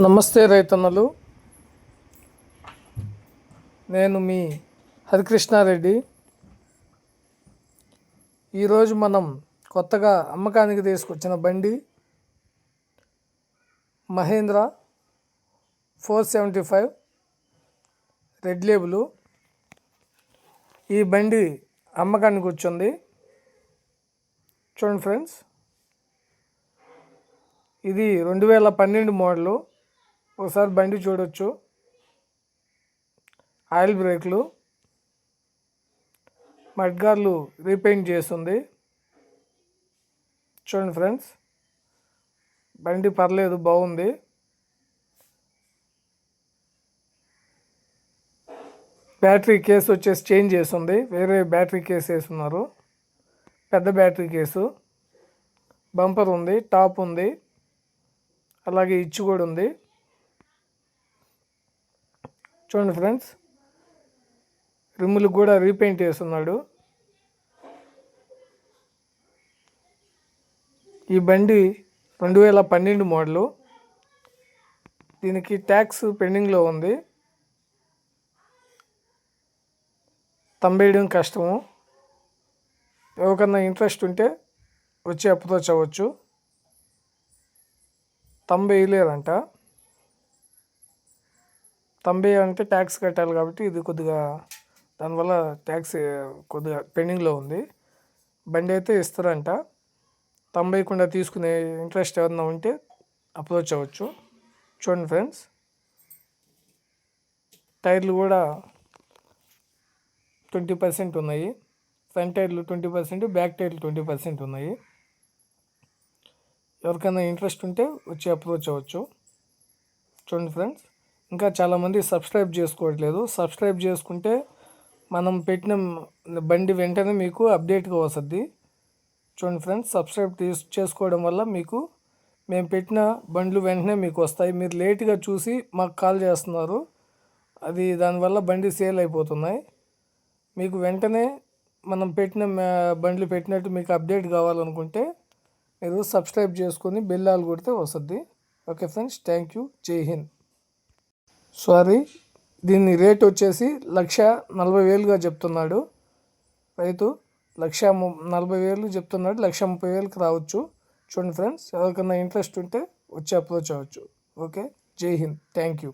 నమస్తే రైతన్నలు, నేను మీ హరికృష్ణారెడ్డి. ఈరోజు మనం కొత్తగా అమ్మకానికి తీసుకొచ్చిన బండి మహేంద్ర 475 రెడ్ లేబుల్. ఈ బండి అమ్మకానికి వచ్చింది. చూడండి ఫ్రెండ్స్, ఇది 2012 మోడలు. ఒకసారి బండి చూడొచ్చు. ఆయిల్ బ్రేక్లు, మడ్గార్లు రీపెయింట్ చేస్తుంది. చూడండి ఫ్రెండ్స్, బండి పర్లేదు, బాగుంది. బ్యాటరీ కేసు వచ్చేసి చేంజ్ చేస్తుంది, వేరే బ్యాటరీ కేసు వేస్తున్నారు. పెద్ద బ్యాటరీ కేసు. బంపర్ ఉంది, టాప్ ఉంది, అలాగే ఇచ్చు కూడా ఉంది. చూడండి ఫ్రెండ్స్, రిమ్ములు కూడా రీపెయింట్ చేస్తున్నాడు. ఈ బండి 2012 మోడలు. దీనికి ట్యాక్స్ పెండింగ్లో ఉంది. తంబేయడం కష్టము. ఎవరికన్నా ఇంట్రెస్ట్ ఉంటే వచ్చి అప్రోచ్ అవ్వచ్చు. తంబేయలేరంట. తంబేయాలంటే ట్యాక్స్ కట్టాలి కాబట్టి ఇది కొద్దిగా దానివల్ల ట్యాక్స్ కొద్దిగా పెండింగ్లో ఉంది. బండి అయితే ఇస్తారంట. తంబేయకుండా తీసుకునే ఇంట్రెస్ట్ ఏమన్నా ఉంటే అప్రోచ్ అవ్వచ్చు. చూడండి ఫ్రెండ్స్, టైర్లు కూడా 20% ఉన్నాయి. ఫ్రంట్ టైర్లు 20%, బ్యాక్ టైర్లు 20% ఉన్నాయి. ఎవరికైనా ఇంట్రెస్ట్ ఉంటే వచ్చి అప్రోచ్ అవ్వచ్చు. చూడండి ఫ్రెండ్స్, ఇంకా చాలామంది సబ్స్క్రైబ్ చేసుకోవట్లేదు. సబ్స్క్రైబ్ చేసుకుంటే మనం పెట్టిన బండి వెంటనే మీకు అప్డేట్గా వస్తుంది. చూడండి ఫ్రెండ్స్, సబ్స్క్రైబ్ చేసుకోవడం వల్ల మీకు మేము పెట్టిన బండ్లు వెంటనే మీకు వస్తాయి. మీరు లేట్గా చూసి మాకు కాల్ చేస్తున్నారు, అది దానివల్ల బండి సేల్ అయిపోతున్నాయి. మీకు వెంటనే మనం పెట్టిన బండ్లు పెట్టినట్టు మీకు అప్డేట్ కావాలనుకుంటే మీరు సబ్స్క్రైబ్ చేసుకొని బెల్ ఆల్ కొడితే వస్తుంది. Okay friends, thank you. జై హింద్. సారీ, దీని రేట్ వచ్చేసి 1,40,000గా చెప్తున్నాడు రైతు. 1,40,000 చెప్తున్నాడు. 1,30,000కి రావచ్చు. చూడండి ఫ్రెండ్స్, ఎవరికైనా ఇంట్రెస్ట్ ఉంటే వచ్చి అప్రోచ్ అవ్వచ్చు. ఓకే, జై హింద్, థ్యాంక్ యూ.